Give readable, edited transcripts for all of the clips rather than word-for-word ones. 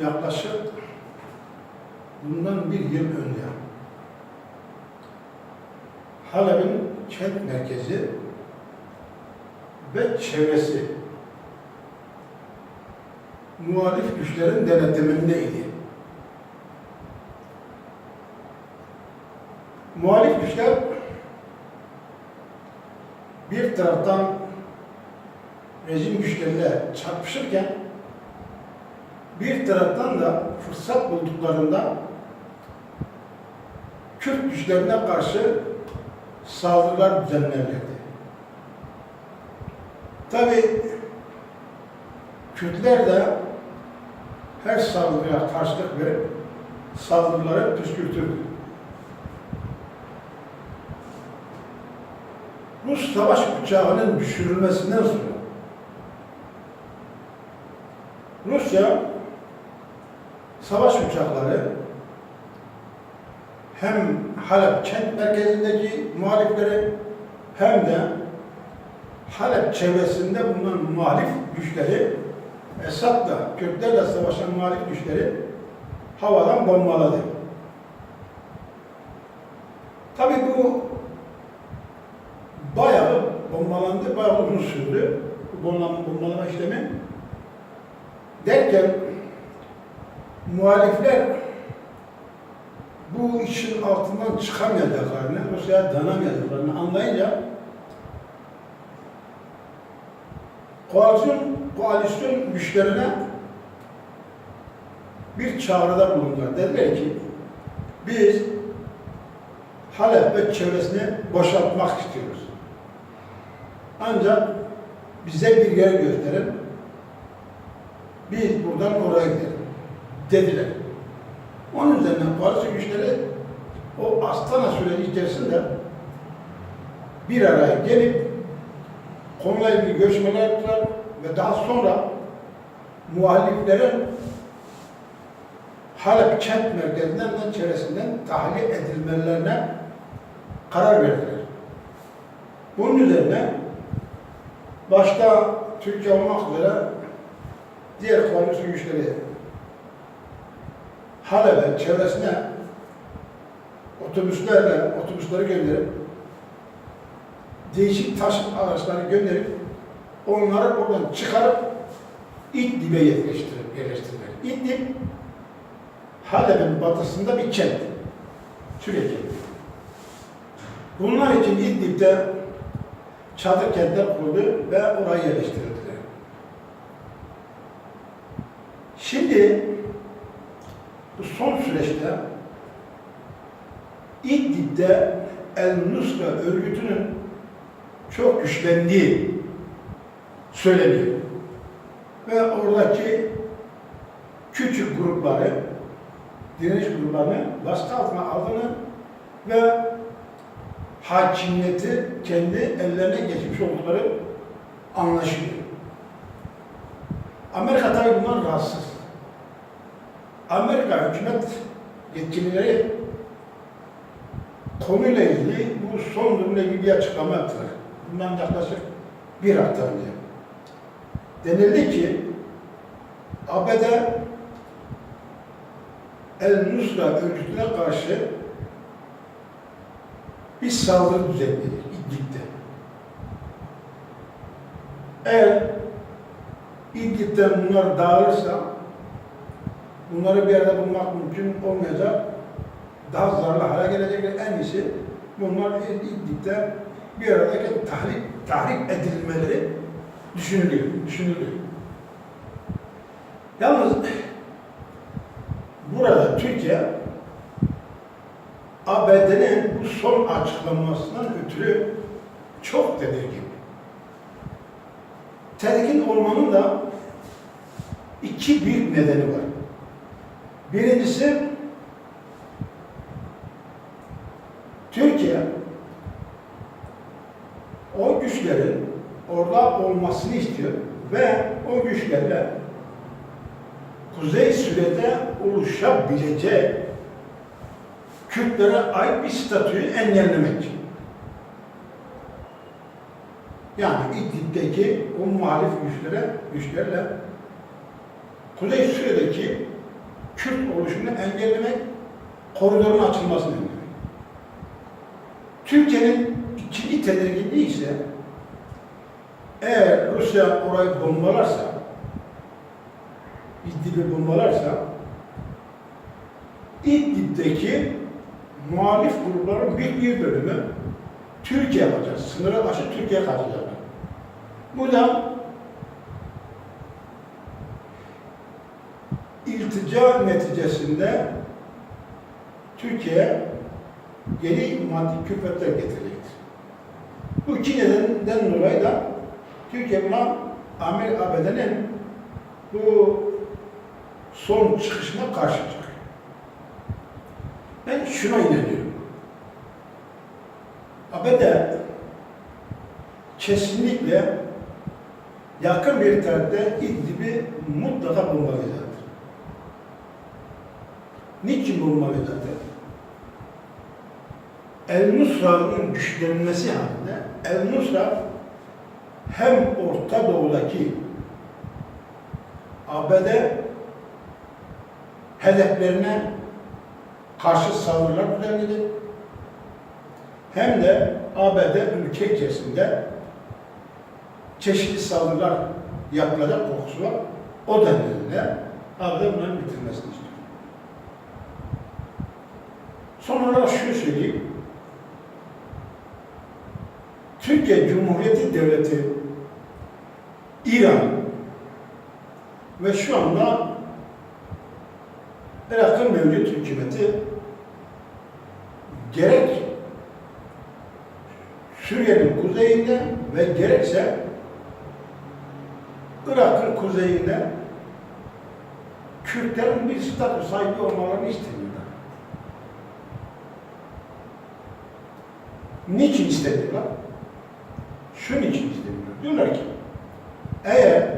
yaklaşık bundan bir yıl önce Halep'in kent merkezi ve çevresi muhalif güçlerin denetimindeydi. Muhalif güçler bir taraftan rejim güçleriyle çarpışırken bir taraftan da fırsat bulduklarında Kürt güçlerine karşı saldırılar düzenlerlerdi. Tabii Kürtler de her saldırıya karşılık verip saldırıları püskürtürdü. Rus savaş uçağının düşürülmesinden sonra Rusya savaş uçakları hem Halep kent merkezindeki muhalifleri hem de Halep çevresinde bulunan muhalif güçleri, Esad'la, Kürtlerle savaşan muhalif güçleri havadan bombaladı. Tabii bu bayağı bombalandı, bayağı uzun sürdü bu bombalama işlemi. Derken muhalifler bu işin altından çıkamayacaklarını, Rusya'ya dayanamayacaklarını anlayınca koalisyon güçlerine bir çağrıda bulundular. Dediler ki biz Halep ve çevresini boşaltmak istiyoruz. Ancak bize bir yer gösterin, biz buradan oraya gidelim dediler. Onun üzerine koalisyon güçleri o Astana süreci içerisinde bir araya gelip konuyla ilgili görüşmeler yaptılar ve daha sonra muhaliflerin Halep kent merkezinden ve çevresinden tahliye edilmelerine karar verdiler. Bunun üzerine başta Türkiye olmak üzere diğer koalisyon güçleri Halep'e çevresine otobüsleri gönderip değişik taşıt araçları gönderip onları oradan çıkarıp İdlib'e yerleştirdiler. İdlib, Halep'in batısında bir kent. Suriye kenti. Bunlar için İdlib'de çadır kentler kuruldu ve oraya yerleştirildiler. Şimdi bu son süreçte İdlib'de El-Nusra örgütünün çok güçlendiği söyleniyor. Ve oradaki küçük grupları, direniş gruplarını baskı altına aldığını ve hakimiyeti kendi ellerine geçmiş oldukları anlaşılıyor. Amerika tabi bundan rahatsız. Amerika hükümet yetkilileri konuyla ilgili bu son durumla ilgili bir açıklama yaptılar. Bundan yaklaşık bir hafta önce. Denildi ki ABD El-Nusra örgütüne karşı bir saldırı düzenledi İdlib'de. Eğer İdlib'den bunlar dağılırsa bunları bir yerde bulmak mümkün olmayacak, daha zararlı hale gelecekler. En iyisi bunlar İdlib'de bir aradayken tahrip edilmeleri düşünülüyor. Yalnız burada Türkiye ABD'nin bu son açıklamasından ötürü çok tedirgin. Tedirgin olmanın da iki büyük nedeni var. Birincisi, Türkiye o güçlerin orada olmasını istiyor ve o güçlerle Kuzey Suriye'de oluşabilecek Kürtlere ait bir statüyü engellemek. Yani İdlib'deki o muhalif güçlerle Kuzey Suriye'deki Kürt oluşumunu engellemek, koridorun açılmasını engellemek. Türkiye'nin ikinci tedirginliği ise eğer Rusya orayı bombalarsa, İdlib'i bombalarsa, İdlib'deki muhalif grupların bir bölümü Türkiye yapacak, sınıra başı Türkiye kaçacaklar. Bu da iltica neticesinde Türkiye'ye yeni maddi külfetler getirecektir. Bu iki nedenden dolayı da Türkiye buna ABD'nin bu son çıkışına karşı çıkıyor. Ben şuna inanıyorum. ABD kesinlikle yakın bir tarihte İdlib'i mutlaka bombalayacaktır. Niçin bombalayacaktır? El-Nusra'nın güçlenmesi halinde El-Nusra hem Orta Doğu'daki ABD hedeflerine karşı saldırılar düzenledi. Hem de ABD ülke içerisinde çeşitli saldırılar yapılacak korkusu var. O nedenle ABD bunların bitirmesini istiyor. Son olarak şunu söyleyeyim. Türkiye Cumhuriyeti Devleti, İran ve şu anda Irak'ın mevcut hükümeti gerek Suriye'nin kuzeyinde ve gerekse Irak'ın kuzeyinde Kürtlerin bir statü sahibi olmalarını istemiyorlar. Niçin istemiyorlar? Şunun için istemiyorlar. Diyorlar ki eğer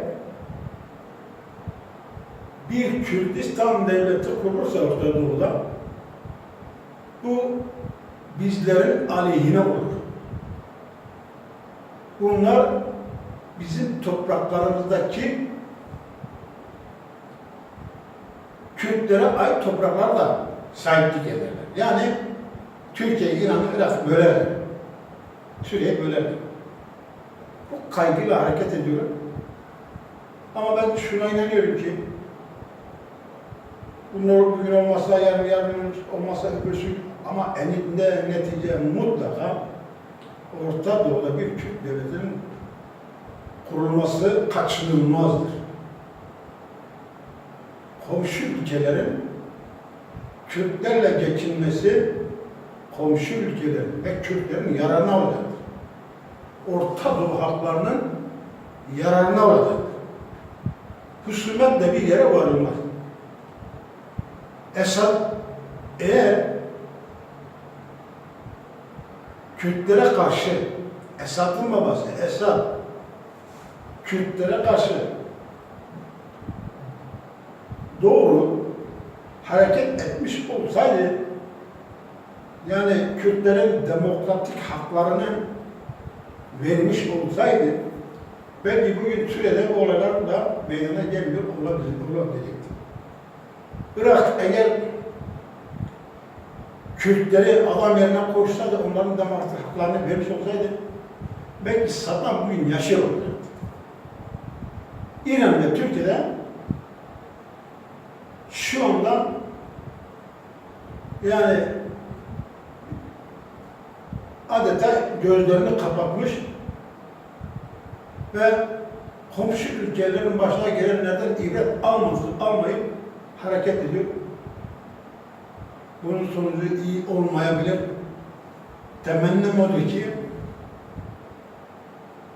bir Kürdistan devleti kurulursa Orta Doğu'da bu bizlerin aleyhine olur. Bunlar bizim topraklarımızdaki Kürtlere ait topraklara da sahiplik ederler. Yani Türkiye, İran'ı, Irak bölerler. Suriye bölerler. Bu kaygıyla hareket ediyorum. Ama ben şuna inanıyorum ki bunlar bugün olmazsa yarın olmazsa öbürsü ama eninde netice mutlaka Orta Doğu'da bir Kürt devletinin kurulması kaçınılmazdır. Komşu ülkelerin Kürtlerle geçinmesi komşu ülkelerin ve Kürtlerin yararına olacaktır. Orta Doğu halklarının yararına olacaktır. Husumetle bir yere varılmaz. Esad eğer Kürtlere karşı, Esad'ın babası Esad Kürtlere karşı doğru hareket etmiş olsaydı, yani Kürtlerin demokratik haklarını vermiş olsaydı, belki bugün Suriye'de bu olaylar da meydana gelmiyor olabilecekti. Irak eğer Kürtleri adam yerine koşsaydı, onların demokratik haklarını vermiş olsaydı, belki Saddam bugün yaşıyor olacaktı. İran ve Türkiye'de şu anda yani adeta gözlerini kapatmış ve komşu ülkelerin başına gelenlerden ibret almayıp hareket ediyor. Bunun sonucu iyi olmayabilir. Temennim odur ki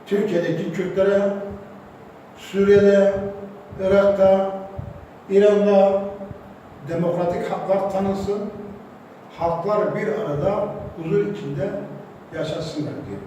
Türkiye'deki Kürtlere, Suriye'de, Irak'ta, İran'da demokratik haklar tanınsın, halklar bir arada huzur içinde yaşasınlar diye.